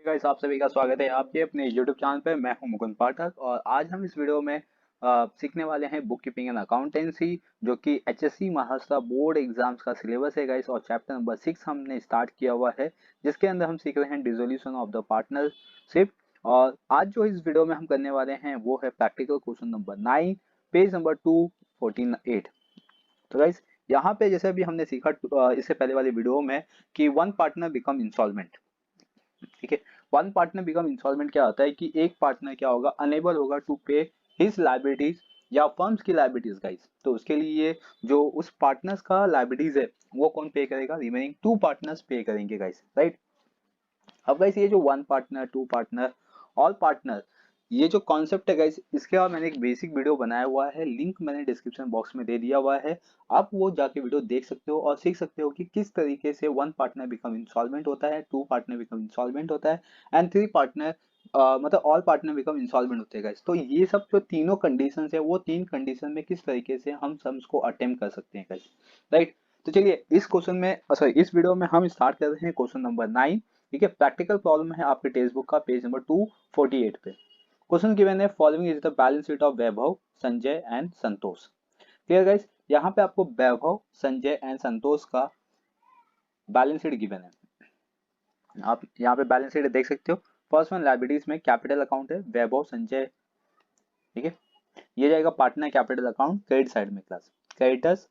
Guys, आप सभी का स्वागत है आपके अपने YouTube चैनल पे। मैं हूं मुकुंद पाठक और आज हम इस वीडियो में सीखने वाले हैं बुक कीपिंग एंड अकाउंटेंसी, जो कि HSC महाराष्ट्र बोर्ड एग्जाम्स का सिलेबस है गाइस। और चैप्टर नंबर 6 हमने स्टार्ट किया हुआ है, जिसके अंदर हम सीख रहे हैं डिसोल्यूशन ऑफ द पार्टनरशिप। और आज जो इस वीडियो में हम करने वाले हैं वो है practical question number 9, page number 248। तो गाइस, यहाँ पे जैसे अभी हमने सीखा इससे पहले वाली वीडियो में कि वन पार्टनर बिकम इंस्टॉलमेंट। ठीक है, वन पार्टनर बिकम इंस्टॉलमेंट क्या होता है कि एक पार्टनर क्या होगा, अनेबल होगा टू पे हिज लाइबिलिटीज या फर्म्स की लाइबिलिटीज गाइस। तो उसके लिए जो उस पार्टनर्स का लाइबिलिटीज है वो कौन पे करेगा, रिमेनिंग टू पार्टनर्स पे करेंगे गाइस, राइट। अब गाइस, ये जो one partner, two partner, all partner, ये जो कॉन्सेप्ट है गाइस, इसके बाद मैंने एक बेसिक वीडियो बनाया हुआ है, लिंक मैंने डिस्क्रिप्शन बॉक्स में दे दिया हुआ है। आप वो जाके वीडियो देख सकते हो और सीख सकते हो कि किस तरीके से वन पार्टनर बिकम इंसॉल्वेंट होता है, टू पार्टनर बिकम इंसॉल्वेंट होता है एंड थ्री पार्टनर मतलब ऑल पार्टनर बिकम इंसॉल्वेंट होते हैं गाइस। तो ये सब जो तीनों कंडीशन है, वो तीन कंडीशन में किस तरीके से हम सम्स को अटेम्प्ट कर सकते हैं गाइस, राइट। तो चलिए इस क्वेश्चन में सॉरी इस वीडियो में हम स्टार्ट कर रहे हैं क्वेश्चन नंबर 9। ठीक है, प्रैक्टिकल प्रॉब्लम है आपके टेक्स्ट बुक का पेज नंबर 248 पे। क्वेश्चन गिवन है, following is the balance sheet of Vaibhav, Sanjay and Santosh. Clear guys, यहाँ पे आपको वैभव, संजय एंड संतोष का बैलेंस शीट गिवन है। आप यहाँ पे बैलेंस शीट देख सकते हो। फर्स्ट वन, लायबिलिटीज में कैपिटल अकाउंट है वैभव, संजय। ठीक है, ये जाएगा partner capital account credit side में क्लास, क्रेडिटर्स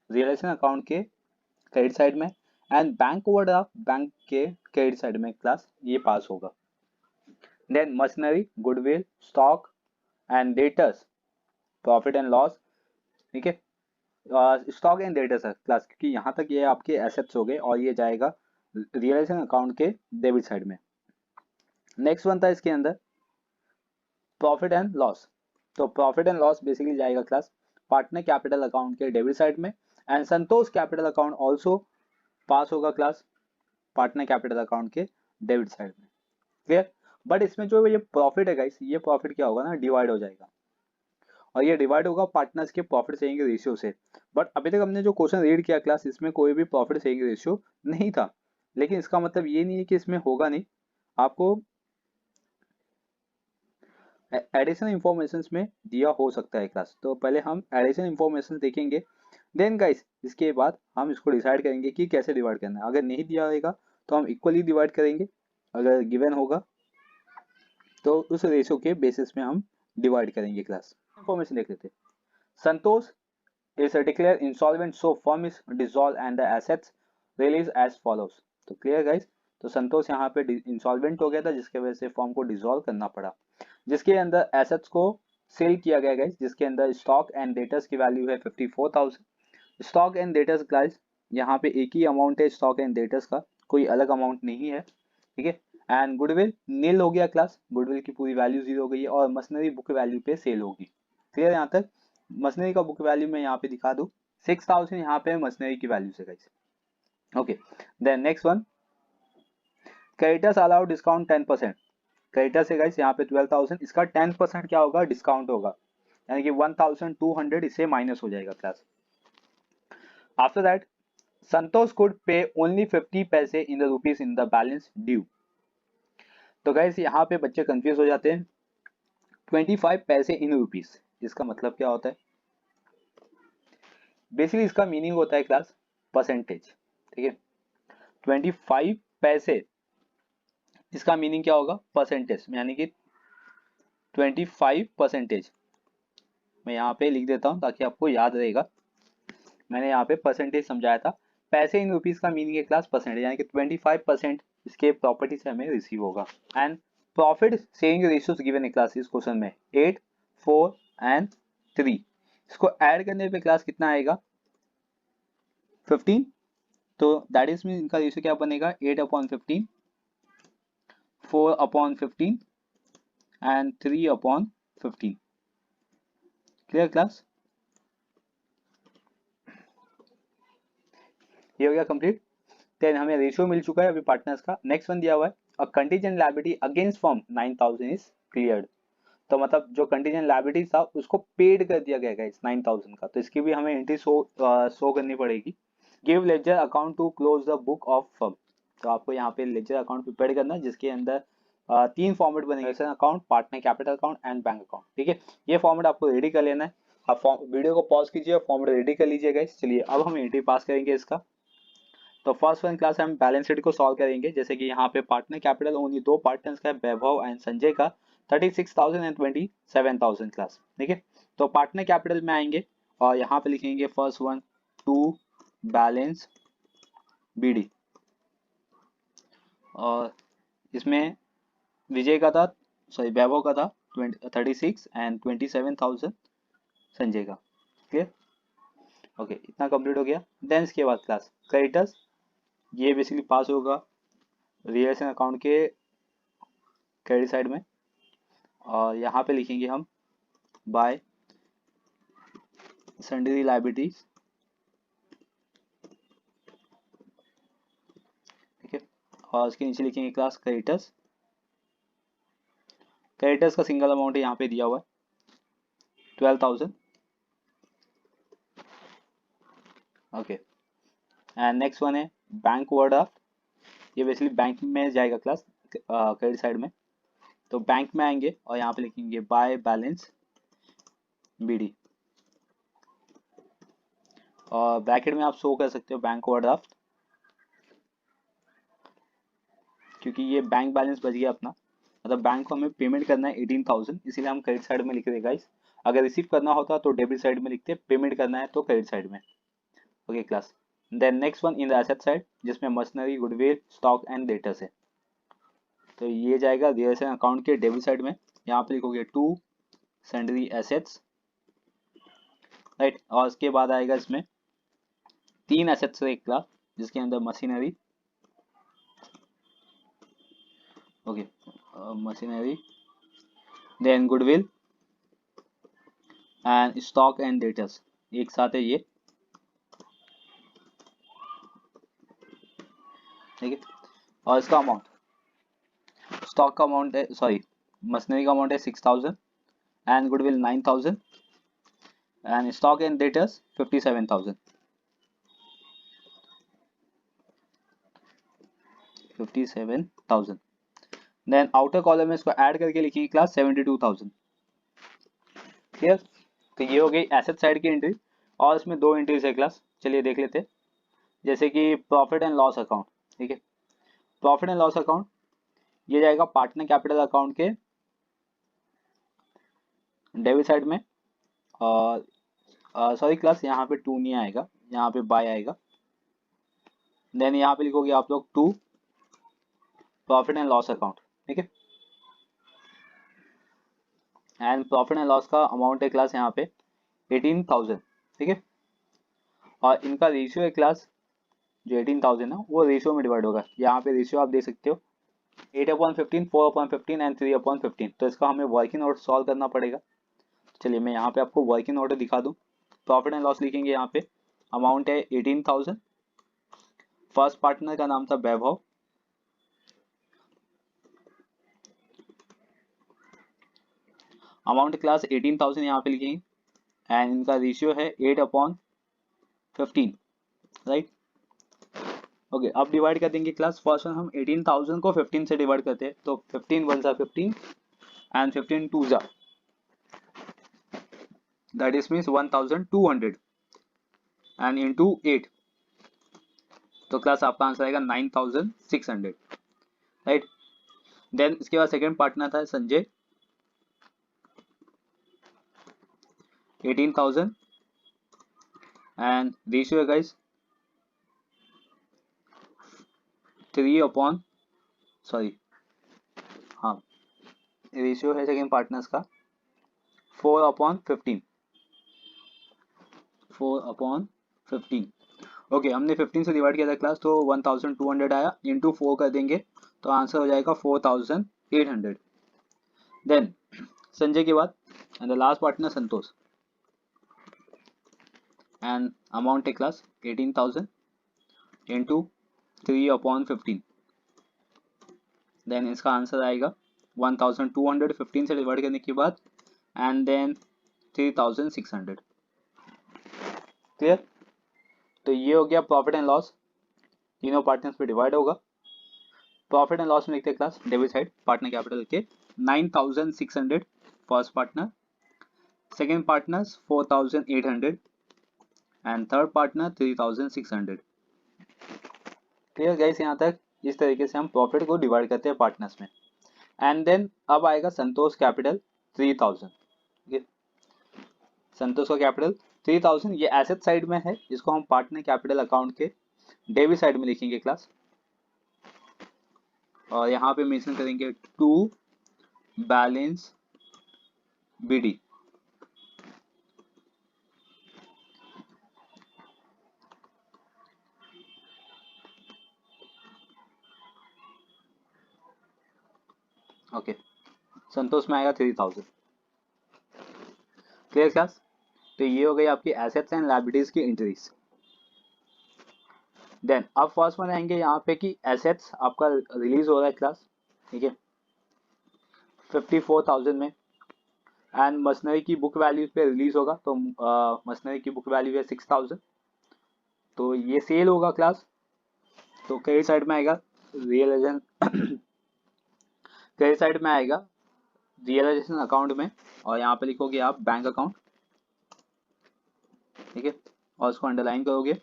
रिलेशन अकाउंट के क्रेडिट साइड में एंड बैंक ओवरड्राफ्ट बैंक के क्रेडिट साइड में क्लास, ये पास होगा। Then machinery, goodwill, stock and debtors, profit and loss. ठीक है, स्टॉक एंड डेटर्स क्लास, क्योंकि यहाँ तक ये आपके एसेट्स हो गए और ये जाएगा रियलाइजेशन अकाउंट के डेबिट साइड में। नेक्स्ट वन था इसके अंदर प्रॉफिट एंड लॉस। तो प्रॉफिट एंड लॉस बेसिकली जाएगा क्लास पार्टनर कैपिटल अकाउंट के डेबिट साइड में and Santosh capital account also pass होगा क्लास पार्टनर कैपिटल अकाउंट के डेबिट साइड में। क्लियर। बट इसमें जो ये प्रॉफिट है गाइस, ये प्रॉफिट क्या होगा ना, डिवाइड हो जाएगा और ये डिवाइड होगा पार्टनर्स के प्रॉफिट शेयरिंग रेशियो से। बट अभी तक हमने जो क्वेश्चन रीड किया क्लास, इसमें कोई भी प्रॉफिट शेयरिंग रेशियो नहीं था। लेकिन इसका मतलब ये नहीं है कि इसमें होगा नहीं, आपको एडिशनल इंफॉर्मेशन में दिया हो सकता है क्लास। तो पहले हम एडिशनल इंफॉर्मेशन देखेंगे, देन गाइस इसके बाद हम इसको डिसाइड करेंगे कि कैसे डिवाइड करना है। अगर नहीं दिया रहेगा तो हम इक्वली डिवाइड करेंगे, अगर गिवन होगा तो उस रेशियो के बेसिस में हम डिवाइड करेंगे क्लास। इंफॉर्मेशन देख लेते हैं। संतोष is declared insolvent, so firm is dissolved and the assets released as follows। तो क्लियर गाइस, तो संतोष यहाँ पे इंसॉल्वेंट हो गया था, जिसके वजह से फर्म को डिसॉल्व करना पड़ा, जिसके अंदर एसेट्स को सेल किया गया गाइस, जिसके अंदर स्टॉक एंड डेटर्स की वैल्यू है 54,000। स्टॉक एंड डेटर्स गाइस, यहाँ पे एक ही अमाउंट है स्टॉक एंड डेटर्स का, कोई अलग अमाउंट नहीं है। ठीक है, एंड गुडविल नील हो गया क्लास, गुडविल की पूरी वैल्यू जीरो हो गई है और मशीनरी बुक वैल्यू पे सेल होगी। क्लियर यहाँ तक। मशीनरी का बुक वैल्यू मैं यहाँ पे दिखा दूं, 6,000 यहाँ पे मशीनरी की वैल्यू से guys. Okay, then next one, creditors allow discount 10%। Creditor से गाइस यहाँ पे 12,000, इसका 10% क्या होगा, डिस्काउंट होगा, यानी कि 1,200 इससे माइनस हो जाएगा class. After that Santosh could पे ओनली 50 पैसे in the rupees in the balance due. तो गाइस यहाँ पे बच्चे कंफ्यूज हो जाते हैं, 25 पैसे इन रुपीज, इसका मतलब क्या होता है। बेसिकली इसका मीनिंग होता है क्लास परसेंटेज। ठीक है, 25 पैसे, इसका मीनिंग क्या होगा, परसेंटेज, यानी कि 25%। मैं यहाँ पे लिख देता हूँ ताकि आपको याद रहेगा, मैंने यहाँ पे परसेंटेज समझाया था। पैसे इन रुपीज का मीनिंग है क्लास परसेंटेज, यानी कि 25% इसके प्रॉपर्टी से हमें रिसीव होगा। And profit sharing ratios given है क्लास इस क्वेश्चन में 8, 4 एंड 3। इसको ऐड करने पे क्लास कितना आएगा, 15। तो दैट इज मीन इनका रेशियो क्या बनेगा, 8/15, 4/15 एंड 3/15। क्लियर क्लास, ये हो गया कंप्लीट। देन हमें रेशियो मिल चुका है अभी पार्टनर्स का। नेक्स्ट वन दिया हुआ है, a contingent liability against firm 9,000 is cleared. तो मतलब जो कंटीजेंट लायबिलिटी था उसको पेड कर दिया गया है 9,000 का, तो इसकी भी हमें एंट्री शो करनी पड़ेगी। Give ledger account to close the book of firm. तो आपको यहाँ पे लेजर अकाउंट प्रिपेयर करना है, जिसके अंदर 3 फॉर्मेट बनेंगे, account, partner capital account and bank account. ठीक है, ये फॉर्मेट आपको रेडी कर लेना है। आप वीडियो को पॉज कीजिए और फॉर्मेट रेडी कर लीजिएगा। चलिए अब हम एंट्री पास करेंगे इसका। तो फर्स्ट वन क्लास हम बैलेंस शीट को सॉल्व करेंगे। जैसे कि यहाँ पे पार्टनर कैपिटल ओनली 2 पार्टनर्स का है, वैभव एंड संजय का 36,000 एंड 27,000 क्लास। ठीक है, तो पार्टनर कैपिटल में आएंगे और यहाँ पे लिखेंगे first one to balance BD, और इसमें विजय का था, सॉरी वैभव का था 36 एंड 27,000 संजय का। क्लियर, ओके, इतना कंप्लीट हो गया। देन इसके बाद क्लास क्रेडिटर्स, ये बेसिकली पास होगा रियल अकाउंट के क्रेडिट साइड में, और यहाँ पे लिखेंगे हम बाय सन्ड्री लायबिलिटीज। ठीक है, और उसके नीचे लिखेंगे क्लास क्रेडिटर्स। क्रेडिटर्स का सिंगल अमाउंट यहाँ पे दिया हुआ है 12,000। ओके, एंड नेक्स्ट वन है बैंक ओवरड्राफ्ट, ये बेसिकली बैंक में जाएगा क्लास क्रेडिट साइड में। तो बैंक में आएंगे और यहाँ पे लिखेंगे बाय बैलेंस बीडी, और ब्रैकेट में आप शो कर सकते हो बैंक ओवरड्राफ्ट, क्योंकि ये बैंक बैलेंस बच गया अपना, मतलब बैंक को हमें पेमेंट करना है 18,000, इसीलिए हम क्रेडिट साइड में लिख रहे गाइस। अगर रिसीव करना होता तो डेबिट साइड में लिखते, पेमेंट करना है तो क्रेडिट साइड में। Okay class, then next one in the asset side, जिसमें machinery, goodwill, stock and debtors है। तो ये जाएगा रियल अकाउंट के डेबिट साइड में। यहाँ पे लिखोगे टू सन्ड्री एसेट्स, राइट, और उसके बाद आएगा इसमें 3 एसेट्स एक क्लास, जिसके अंदर machinery, okay, machinery, then goodwill and stock and debtors एक साथ है ये। ठीक है, और इसका अमाउंट, स्टॉक का अमाउंट है, सॉरी मशीनरी का अमाउंट है 6,000 and goodwill 9,000 and stock and debtors 57,000। 57,000। Then outer column में इसको ऐड करके लिखिए क्लास 72,000। क्लियर, तो ये हो गई एसेट साइड की एंट्री, और इसमें 2 एंट्रीज है क्लास, चलिए देख लेते हैं। जैसे कि प्रॉफिट एंड लॉस अकाउंट। ठीक है, प्रॉफिट एंड लॉस अकाउंट ये जाएगा पार्टनर कैपिटल अकाउंट के डेबिट साइड में, और सॉरी क्लास यहाँ पे 2 नहीं आएगा, यहाँ पे बाय आएगा। देन यहाँ पे लिखोगे आप लोग to profit and loss account. ठीक है, एंड प्रॉफिट एंड लॉस का अमाउंट है क्लास यहाँ पे 18,000। ठीक है, और इनका रेशियो है क्लास, जो 18,000 है वो रेशियो में डिवाइड होगा। यहाँ पे रेशियो आप देख सकते हो 8/15, 4/15 एंड 3/15। तो इसका हमें वर्किंग नोट सॉल्व करना पड़ेगा। चलिए मैं यहाँ पे आपको वर्किंग ऑर्डर दिखा दूँ। प्रॉफिट एंड लॉस लिखेंगे, यहाँ पे अमाउंट है 18,000, फर्स्ट पार्टनर का नाम था वैभव, अमाउंट क्लास 18,000 यहाँ पे लिखेंगे, एंड इनका रेशियो है 8/15, राइट। ओके, अब डिवाइड कर देंगे क्लास। फर्स्ट वन हम 18,000 को 15 से डिवाइड करते हैं, तो 15 1 सा 15 एंड 15 2 सा, that is means 1,200 and into 8, तो क्लास आपका आंसर आएगा 9,600, राइट। देन इसके बाद सेकंड पार्टनर था संजय, 18,000 एंड रेशियो है गाइस 3 सॉरी हाँ, रेशियो है सेकंड पार्टनर्स का 4/15, 4/15। ओके, हमने 15 से डिवाइड किया था क्लास, तो 1,200 आया, इंटू 4 कर देंगे तो आंसर हो जाएगा 4,800। देन संजय के बाद and the last partner Santosh, and amount है क्लास 18,000 इंटू 3/15। देन इसका आंसर आएगा 1,200, 15 से डिवाइड करने के बाद, एंड देन 3,600। क्लियर, तो ये हो गया प्रॉफिट एंड लॉस, तीनों पार्टनर्स पे डिवाइड होगा। प्रॉफिट एंड लॉस में लिखते हैं class debit side partner capital के 9600 first partner, second partner 4800 and third partner 3600। Clear guys यहाँ तक? इस तरीके से हम प्रॉफिट को डिवाइड करते हैं पार्टनर्स में। एंड देन अब आएगा संतोष कैपिटल 3000। संतोष का कैपिटल 3000 ये एसेट साइड में है, इसको हम पार्टनर कैपिटल अकाउंट के डेबिट साइड में लिखेंगे क्लास, और यहाँ पे मेंशन करेंगे टू बैलेंस बीडी। ओके, संतोष में आएगा 3000। Clear class? तो ये हो गई आपकी एसेट्स एंड लायबिलिटीज की एंट्रीज। देन अब फर्स्ट वन आएंगे यहाँ पे कि एसेट्स आपका रिलीज हो रहा है क्लास, ठीक है, 54,000 में, एंड मशीनरी की बुक वैल्यू पे रिलीज होगा, तो मशीनरी की बुक वैल्यू है 6000, तो ये सेल होगा क्लास। तो क्रेडिट साइड में आएगा रियलाइजेशन क्रेडिट साइड में आएगा रियलाइजेशन अकाउंट में, और यहाँ पे लिखोगे आप बैंक अकाउंट, ठीक है, और उसको अंडरलाइन करोगे,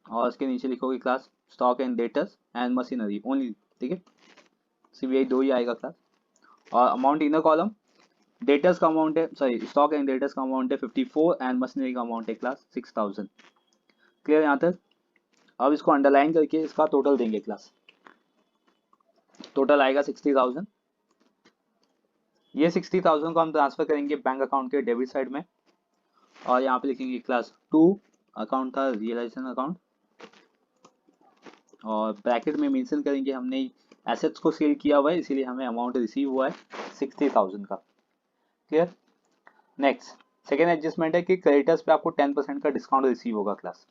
और उसके नीचे लिखोगे class stock and debtors and machinery only, ठीक है, सिर्फ यही दो ही आएगा क्लास। और अमाउंट इनर कॉलम डेटर्स का अमाउंट है, सॉरी स्टॉक एंड डेटर्स का अमाउंट है 54 एंड मशीनरी का अमाउंट है क्लास 6000। क्लियर यहाँ तक? अब इसको अंडरलाइन करके इसका टोटल देंगे क्लास, टोटल आएगा 60,000। ये 60,000 को हम ट्रांसफर करेंगे बैंक अकाउंट के डेबिट साइड में, और यहाँ पे लिखेंगे क्लास टू अकाउंट था रियलाइजेशन अकाउंट, और ब्रैकेट में मेंशन करेंगे हमने एसेट्स को सेल किया हुआ है, इसीलिए हमें अमाउंट रिसीव हुआ है 60,000 का। क्लियर? नेक्स्ट सेकेंड एडजस्टमेंट है कि क्रेडिटर्स पे आपको 10% का डिस्काउंट रिसीव होगा क्लास,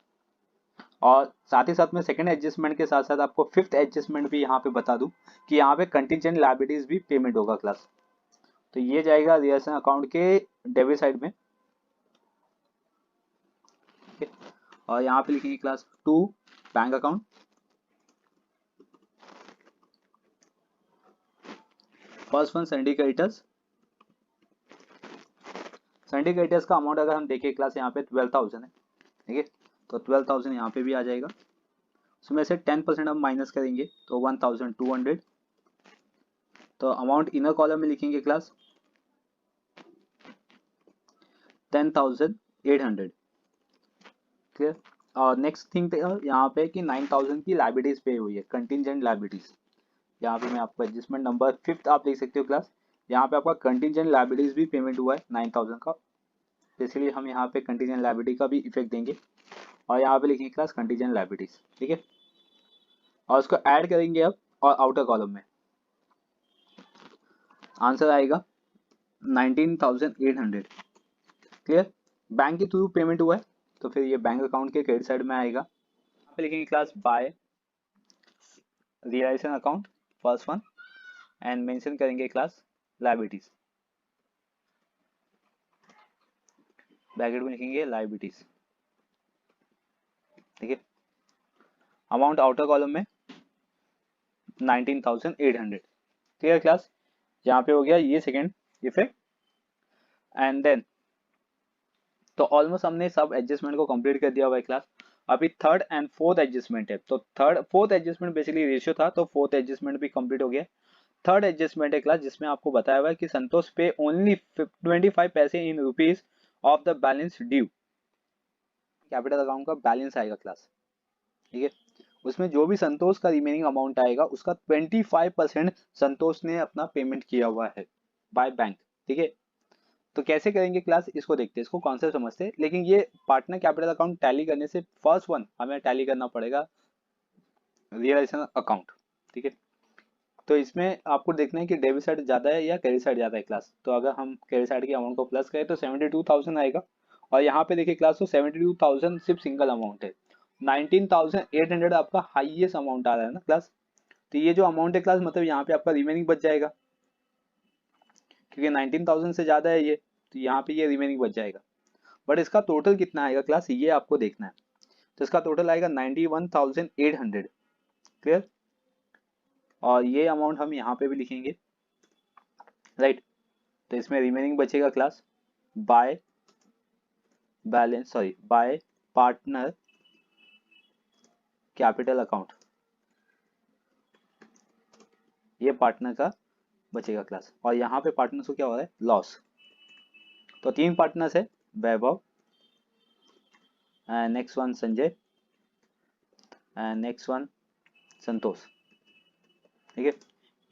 और साथ ही साथ में सेकेंड एडजस्टमेंट के साथ साथ आपको फिफ्थ एडजस्टमेंट भी यहाँ पे बता दूं कि यहाँ पे कंटीजेंट लायबिलिटीज भी पेमेंट होगा क्लास। तो ये जाएगा रियलाइजेशन अकाउंट के डेबिट साइड में, और यहाँ पे लिखेंगे class to bank account, first one sundry creditors. Sundry creditors का अमाउंट अगर हम देखें क्लास यहाँ पे 12,000 है, ठीक है, तो 12,000 यहाँ पे भी आ जाएगा, उसमें से 10% हम माइनस करेंगे तो 1,200, तो अमाउंट इनर कॉलम में लिखेंगे क्लास 10,800। क्लियर? और नेक्स्ट थिंग यहाँ पे कि 9,000 की लायबिलिटीज पे हुई है, कंटिजेंट लायबिलिटीज। यहाँ पे मैं आपको एडजस्टमेंट नंबर फिफ्थ आप लिख सकते हो क्लास, यहाँ पे आपका कंटिजेंट लायबिलिटीज भी पेमेंट हुआ है 9,000 का, इसलिए हम यहाँ पे कंटिजेंट लायबिलिटी का भी इफेक्ट देंगे, और यहाँ पे लिखेंगे क्लास कंटिजेंट लायबिलिटीज, ठीक है, और उसको ऐड करेंगे अब, और आउटर कॉलम में आंसर आएगा 19,800। क्लियर? बैंक के थ्रू पेमेंट हुआ है, तो फिर ये बैंक अकाउंट के क्रेडिट साइड में आएगा। यहाँ पे लिखेंगे class by realisation account first one, and mention करेंगे क्लास लायबिलिटीज, ब्रैकेट में लिखेंगे लायबिलिटीज, ठीक है, अमाउंट आउटर कॉलम में 19,800। Clear class? यहाँ पे हो गया ये सेकेंड इफेक्ट। एंड देन तो ऑलमोस्ट हमने सब एडजस्टमेंट को कंप्लीट कर दिया हुआ है क्लास। अभी थर्ड एंड फोर्थ एडजस्टमेंट है, तो फोर्थ एडजस्टमेंट बेसिकली रेशियो था, तो फोर्थ एडजस्टमेंट भी कंप्लीट हो गया। थर्ड एडजस्टमेंट है क्लास जिसमें आपको बताया हुआ है कि संतोष पे ओनली 25 पैसे in rupees of the balance due, capital account का बैलेंस आएगा क्लास, ठीक है, उसमें जो भी संतोष का रिमेनिंग अमाउंट आएगा उसका 25% संतोष ने अपना पेमेंट किया हुआ है बाय बैंक, ठीक है। तो कैसे करेंगे क्लास, इसको देखते हैं, इसको कॉन्सेप्ट समझते हैं, लेकिन ये पार्टनर कैपिटल अकाउंट टैली करने से फर्स्ट वन हमें टैली करना पड़ेगा रियलाइजेशन अकाउंट, ठीक है। तो इसमें आपको देखना है कि डेबिट साइड ज्यादा है या क्रेडिट साइड ज्यादा है क्लास, तो अगर हम क्रेडिट साइड की अमाउंट को प्लस करें तो 72,000 आएगा, और यहाँ पे देखिए क्लास तो 72,000 सिर्फ सिंगल अमाउंट है, 19,800 आपका हाईएस्ट अमाउंट आ रहा है ना क्लास, तो ये जो अमाउंट है क्लास मतलब यहाँ पे आपका रिमेनिंग बच जाएगा, क्योंकि 19,000 से ज्यादा है ये, तो यहाँ पे ये रिमेनिंग बच जाएगा, बट इसका टोटल कितना आएगा क्लास ये आपको देखना है। तो इसका टोटल आएगा 91,800। क्लियर। और ये अमाउंट हम यहाँ पे भी लिखेंगे, राइट। तो इसमें रिमेनिंग बचेगा class by balance, sorry bye partner capital account, ये पार्टनर का बचेगा क्लास। और यहाँ पे पार्टनर्स को क्या हो रहा है, लॉस। तो 3 पार्टनर्स है, Vaibhav and next one Sanjay and next one Santosh. ठीक है,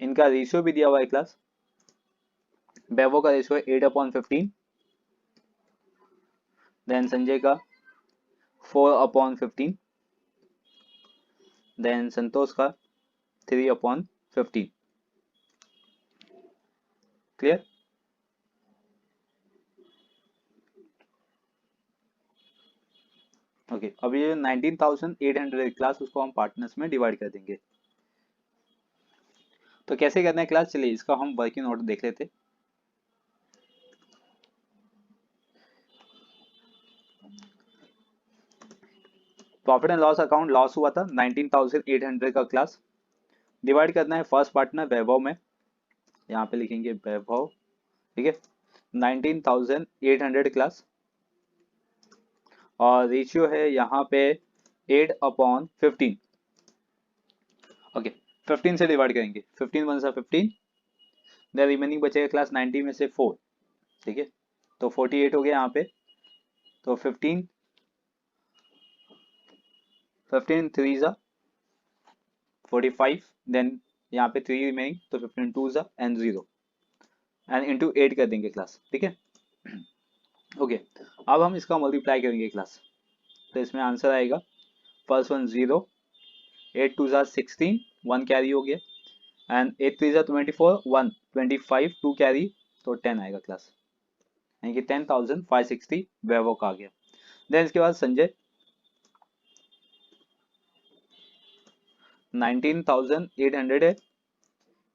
इनका रेशियो भी दिया हुआ है क्लास। वैभव का रेशियो है 8/15, देन संजय का 4/15, देन संतोष का 3/15। क्लियर। ओके, अब ये 19,800 क्लास, उसको हम पार्टनर्स में डिवाइड कर देंगे। तो कैसे करना है क्लास, चलिए इसका हम वर्किंग नोट देख लेते। Profit and loss account loss हुआ था 19,800 का क्लास। डिवाइड करना है फर्स्ट पार्टनर वैभव में, यहाँ पे लिखेंगे वैभव। ठीक है, 19,800 क्लास, और रेशियो है यहाँ पे 8/15। ओके, 15 से डिवाइड करेंगे, 15 वन सा 15, देन रिमेनिंग बचेगा क्लास 90 में से 4। ठीक है, तो 48 हो गया यहाँ पे। तो 15 3 ज़ा 45, देन यहाँ पे 3 रिमेनिंग, तो 15 2 ज़ा एंड 0 एंड इंटू 8 कर देंगे क्लास। ठीक है, ओके। अब हम इसका मल्टीप्लाई करेंगे क्लास, तो इसमें आंसर आएगा फर्स्ट वन 0, 8 2 ज़ा 16, 1 कैरी हो गया, एंड 8 3 ज़ा 24, 1 25, 2 कैरी, तो 10 आएगा क्लास, यानी कि 10,560 वैभव का आ गया। देन इसके बाद संजय 19,800 है,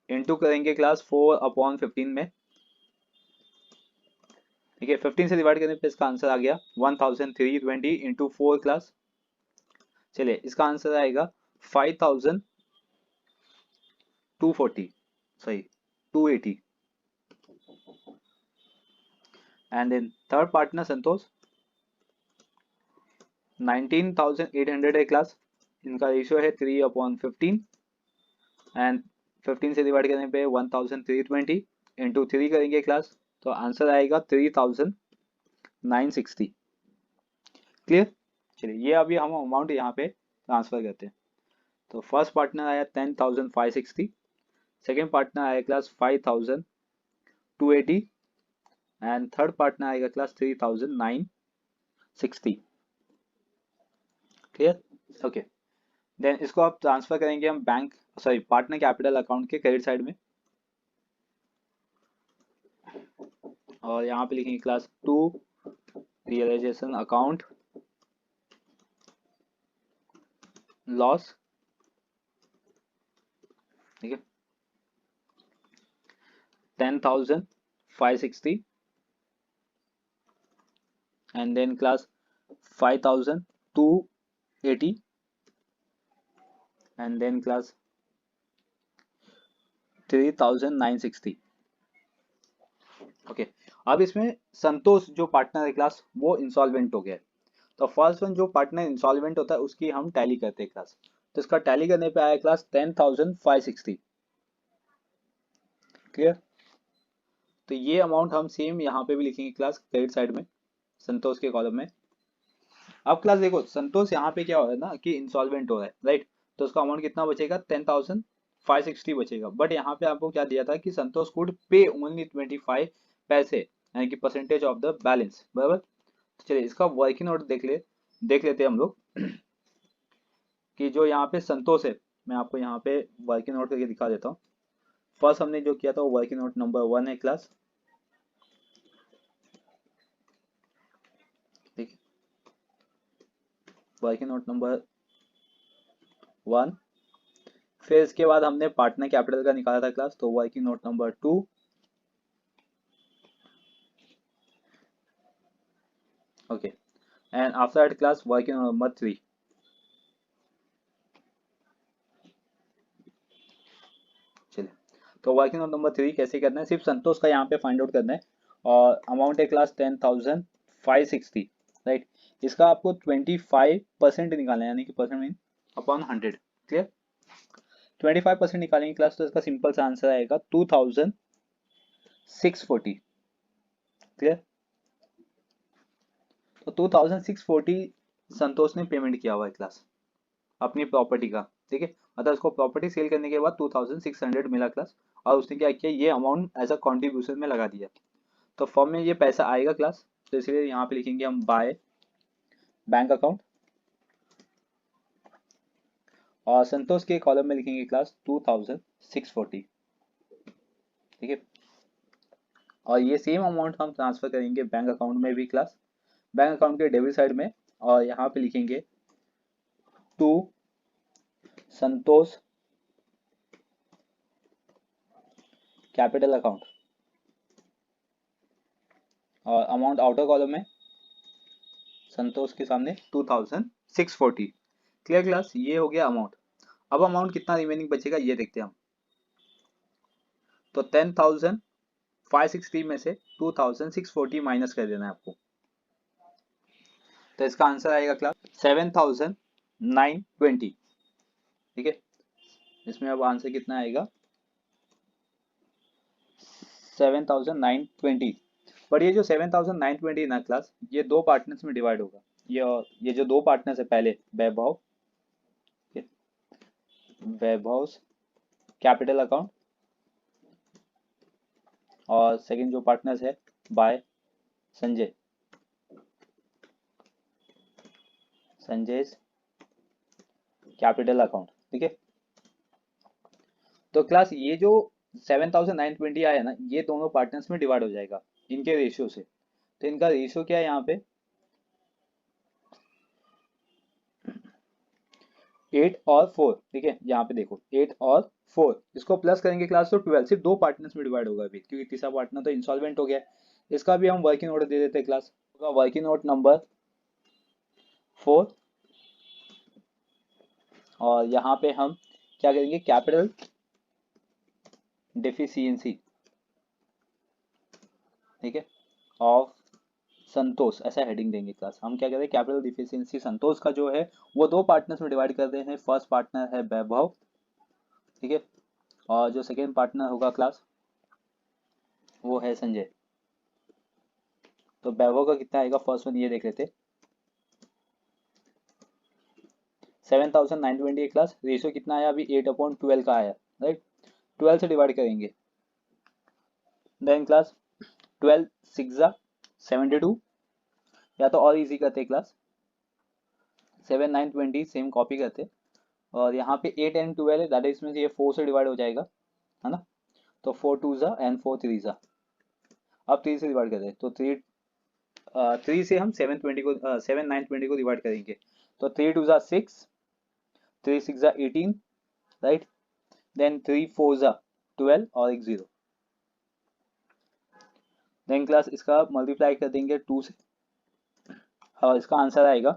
इंटू करेंगे क्लास 4/15 में। ठीक है, 15 से डिवाइड करने पे इसका आंसर आ गया 1,320 इंटू 4 क्लास। चलिए इसका आंसर आएगा 5,240, sorry 280। And then third partner Santosh 19,800 है क्लास, इनका रेशियो है 3/15, एंड 15 से डिवाइड करने पे 1,320 इंटू 3 करेंगे क्लास, तो आंसर आएगा 3,960। क्लियर। चलिए ये अभी हम अमाउंट यहाँ पे ट्रांसफर करते हैं। तो फर्स्ट पार्टनर आया 10,560, सेकेंड पार्टनर आया क्लास 5,280, एंड थर्ड पार्टनर आएगा क्लास 3,960। Clear, okay. देन इसको आप ट्रांसफर करेंगे हम bank, sorry partner capital account के क्रेडिट साइड में, और यहाँ पे लिखेंगे क्लास 2 रियलाइजेशन अकाउंट लॉस। ठीक है, 10,560, and then class 5,280, and then class 3,960। Okay, अब इसमें संतोष जो पार्टनर है क्लास, वो इंसॉल्वेंट हो गया है। तो फर्स्ट वन जो पार्टनर इंसॉल्वेंट होता है उसकी हम टैली करते हैं क्लास। तो इसका टैली करने पे आया क्लास 10,560। क्लियर। तो ये अमाउंट हम सेम यहाँ पे भी लिखेंगे क्लास क्रेडिट साइड में, संतोष के कॉलम में। अब क्लास देखो संतोष यहाँ पे क्या हो रहा है ना कि इंसॉल्वेंट हो रहा है, राइट। तो उसका अमाउंट कितना बचेगा, 10,560 बचेगा। बट यहाँ पे आपको क्या दिया था कि संतोष कुड पे ओनली 25 पैसे, यानी कि परसेंटेज ऑफ द बैलेंस, बराबर। तो चलिए इसका वर्किंग नोट देख लेते हैं हम लोग कि जो यहाँ पे संतोष है, मैं आपको यहाँ पे वर्किंग नोट करके दिखा देता हूँ। फर्स्ट हमने जो किया था वो वर्किंग नोट नंबर 1 है क्लास। ठीक है, वर्किंग नोट नंबर 1। फिर इसके बाद हमने पार्टनर कैपिटल का निकाला था क्लास, तो working note number 2। Okay, and after that class working note number 3। चलिए, तो वर्किंग नोट नंबर 3 कैसे करना है, सिर्फ संतोष का यहाँ पे फाइंड आउट करना है। और अमाउंट है क्लास 10,560, राइट। इसका आपको 25% निकालना है, यानी कि परसेंट मीन अपॉन 100। क्लियर, 25% निकालेंगे क्लास, तो इसका सिंपल सा आंसर आएगा 2,640। क्लियर, तो 2,640 संतोष ने पेमेंट किया हुआ है क्लास अपनी प्रॉपर्टी का। ठीक है, मतलब उसको प्रॉपर्टी सेल करने के बाद 2,600 मिला क्लास, और उसने क्या किया, ये अमाउंट एज अ कॉन्ट्रीब्यूशन में लगा दिया। तो फॉर्म में ये पैसा आएगा क्लास, तो इसलिए यहाँ पे लिखेंगे हम बाय बैंक अकाउंट, और संतोष के कॉलम में लिखेंगे क्लास 2,640। ठीक है, और ये सेम अमाउंट हम ट्रांसफर करेंगे बैंक अकाउंट में भी क्लास, बैंक अकाउंट के डेबिट साइड में, और यहाँ पे लिखेंगे टू संतोष कैपिटल अकाउंट, और अमाउंट आउटर कॉलम में संतोष के सामने 2,640। क्लियर क्लास, ये हो गया अमाउंट। अब अमाउंट कितना रिमेनिंग बचेगा ये देखते हैं हम। तो 10,560 में से 2,640 माइनस कर देना है आपको, तो इसका आंसर आएगा क्लास 7,920। ठीक है, इसमें अब आंसर कितना आएगा, 7,920। बट ये जो 7,920 ना क्लास, ये दो पार्टनर्स में डिवाइड होगा। ये जो दो पार्टनर्स है, पहले वैभव, वैभव कैपिटल अकाउंट, और सेकंड जो पार्टनर्स है by Sanjay, Sanjay capital account. ठीक है, तो क्लास ये जो 7,920 आया ना, ये दोनों पार्टनर्स में डिवाइड हो जाएगा इनके रेशियो से। तो इनका रेशियो क्या है यहाँ पे, 8 और 4। ठीक है, यहाँ पे देखो 8 और 4, इसको प्लस करेंगे क्लास तो 12, सिर्फ दो पार्टनर्स में डिवाइड होगा अभी, क्योंकि तीसरा पार्टनर तो इंसॉल्वेंट हो गया। इसका भी हम वर्किंग नोट दे देते हैं क्लास, वर्किंग नोट नंबर 4, और यहाँ पे हम क्या करेंगे, कैपिटल डेफिशिएंसी, ठीक है, ऑफ संतोष, ऐसा हेडिंग देंगे क्लास। हम क्या करें, कैपिटल डिफिशियंसी संतोष का जो है वो दो पार्टनर्स में डिवाइड कर रहे हैं। फर्स्ट पार्टनर है वैभव, ठीक है, और जो सेकेंड पार्टनर होगा क्लास वो है संजय। तो वैभव का कितना आएगा, फर्स्ट वन ये देख लेते, 7,920 क्लास, रेशियो कितना आया अभी 8/12 का आया, राइट। 12 से डिवाइड करेंगे, देन क्लास 12 6 72, या तो और इजी करते क्लास 7,920 सेम कॉपी करते, और यहाँ पे 8 एंड 12 है, दैट इज मींस ये 4 से डिवाइड हो जाएगा, है ना। तो 4 2 एंड 4 3 अब 3 से डिवाइड करते हैं, तो 3 से हम 720 को 7,920 को डिवाइड करेंगे, तो 3 2 6, 3 6 18, राइट। देन 3 4 12 और एक 0। देन क्लास इसका मल्टीप्लाई कर देंगे 2 से, और इसका आंसर आएगा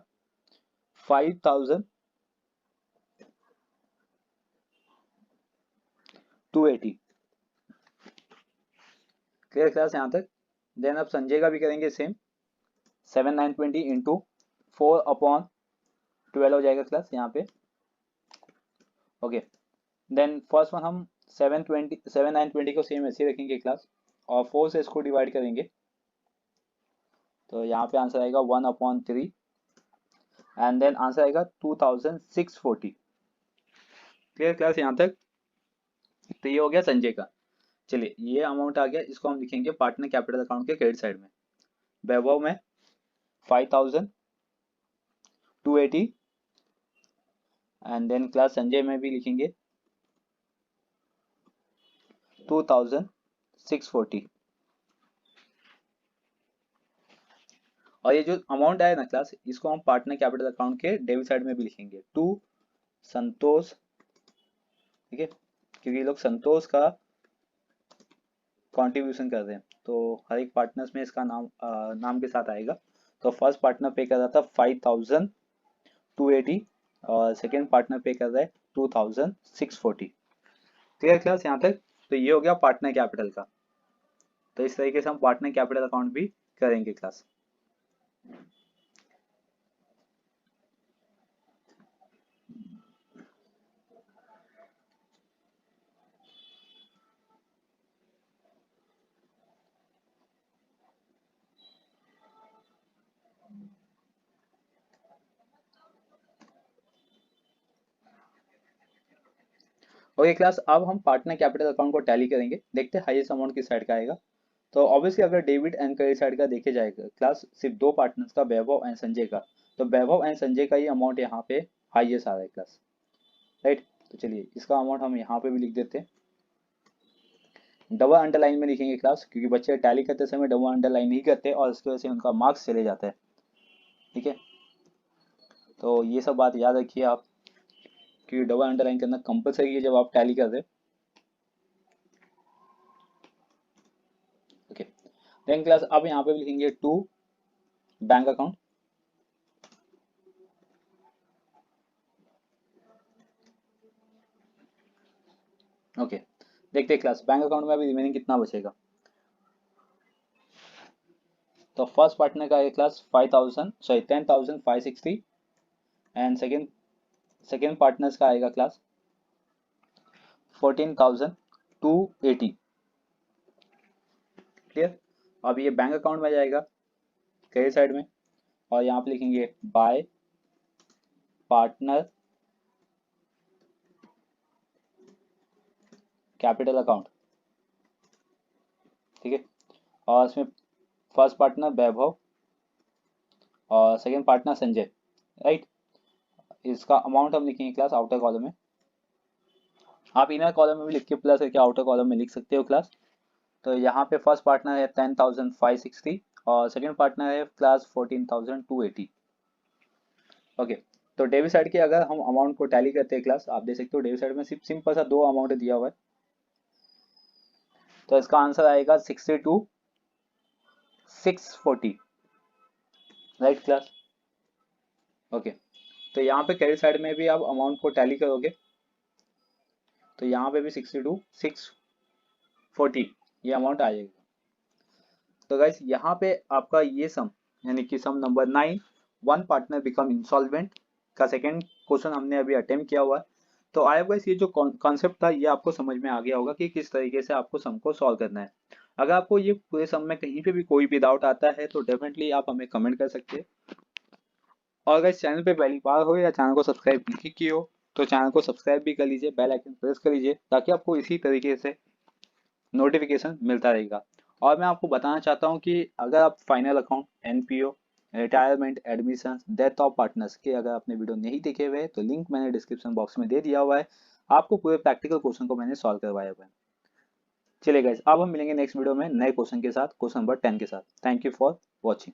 5,280। क्लियर क्लास यहाँ तक। देन अब संजय का भी करेंगे सेम, 7,920 इंटू 4/12 हो जाएगा क्लास यहाँ पे। ओके, देन फर्स्ट वन हम 7,920 को सेम ऐसे रखेंगे क्लास, और 4 से इसको डिवाइड करेंगे, तो यहाँ पे आंसर आएगा 1/3, एंड देन आंसर आएगा 2,640। क्लियर क्लास यहाँ तक। तो ये हो गया संजय का। चलिए, ये अमाउंट आ गया, इसको हम लिखेंगे पार्टनर कैपिटल अकाउंट के क्रेडिट साइड में। वैभव में 5,280, एंड देन क्लास संजय में भी लिखेंगे 2,640। और ये जो अमाउंट आया ना क्लास, इसको हम पार्टनर कैपिटल अकाउंट के डेबिट साइड में भी लिखेंगे, टू संतोष, ठीक है, क्योंकि ये लोग संतोष का कंट्रीब्यूशन कर रहे हैं, तो हर एक पार्टनर्स में इसका नाम के साथ आएगा। तो फर्स्ट पार्टनर पे कर रहा था 5,280, और सेकेंड पार्टनर पे कर रहा है 2,640। क्लियर क्लास यहाँ तक? तो ये हो गया पार्टनर कैपिटल का। तो इस तरीके से हम पार्टनर कैपिटल अकाउंट भी करेंगे क्लास। ओके क्लास, अब हम पार्टनर कैपिटल अकाउंट को टैली करेंगे, देखते हैं हाईएस्ट अमाउंट किस साइड का आएगा। तो ऑब्वियसली अगर डेबिट एंड क्रेडिट साइड का देखे जाएगा क्लास, सिर्फ दो पार्टनर्स का, वैभव एंड संजय का, तो वैभव एंड संजय का ही अमाउंट यहाँ पे हाईएस्ट आ रहा है क्लास, राइट। तो चलिए इसका अमाउंट हम यहाँ पे भी लिख देते हैं, डबल अंडरलाइन में लिखेंगे क्लास, क्योंकि बच्चे टैली करते समय डबल अंडरलाइन नहीं करते और इसकी वजह से उनका मार्क्स चले जाता है, ठीक है। तो ये सब बात याद रखिए आप, क्योंकि डबल अंडरलाइन करना कंपलसरी है जब आप टैली कर रहे हैं। ओके, देन क्लास अब यहाँ पे भी लिखेंगे टू बैंक अकाउंट। ओके, देखते हैं क्लास बैंक अकाउंट में अभी रिमेनिंग कितना बचेगा। तो फर्स्ट पार्टनर का है क्लास 10,560 एंड सेकेंड पार्टनर्स का आएगा क्लास 14,280। क्लियर? अब ये बैंक अकाउंट में जाएगा क्रेडिट साइड में, और यहाँ पे लिखेंगे बाय पार्टनर कैपिटल अकाउंट, ठीक है। और इसमें फर्स्ट पार्टनर वैभव और सेकेंड पार्टनर संजय, राइट। इसका अमाउंट हम लिखेंगे क्लास आउटर कॉलम में, आप इनर कॉलम में भी लिख के प्लस करके आउटर कॉलम में लिख सकते हो क्लास। तो यहाँ पे फर्स्ट पार्टनर है 10,560 और सेकेंड पार्टनर है क्लास 14,280। ओके, तो डेबिट साइड के अगर हम अमाउंट को टैली करते हैं क्लास, आप देख सकते हो डेबिट साइड में सिर्फ सिंपल सा दो अमाउंट दिया हुआ है, तो इसका आंसर आएगा 62,640, राइट क्लास। ओके, तो यहाँ पे क्रेडिट साइड में भी आप अमाउंट को टैली करोगे, तो यहाँ पे भी 62,640 ये अमाउंट आ जाएगा। तो गाइस यहाँ पे आपका ये सम, यानी कि sum number 9, one partner become insolvent का सेकेंड क्वेश्चन हमने अभी अटेम्प्ट किया हुआ है। तो आई होप गाइस ये जो कॉन्सेप्ट था ये आपको समझ में आ गया होगा कि किस तरीके से आपको सम को सॉल्व करना है। अगर आपको ये पूरे सम में कहीं पे भी कोई भी डाउट आता है तो डेफिनेटली आप हमें कमेंट कर सकते हैं। और अगर इस चैनल पे पहली बार हो या चैनल को सब्सक्राइब नहीं किए हो तो चैनल को सब्सक्राइब भी कर लीजिए, बेल आइकन प्रेस कर लीजिए, ताकि आपको इसी तरीके से नोटिफिकेशन मिलता रहेगा। और मैं आपको बताना चाहता हूँ कि अगर आप final account, NPO, retirement, admission, death of partners के अगर आपने वीडियो नहीं देखे हुए तो लिंक मैंने डिस्क्रिप्शन बॉक्स में दे दिया हुआ है, आपको पूरे प्रैक्टिकल क्वेश्चन को मैंने सॉल्व करवाया हुआ है। चलिए गाइस, अब हम मिलेंगे नेक्स्ट वीडियो में नए क्वेश्चन के साथ, क्वेश्चन नंबर 10 के साथ। Thank you for watching.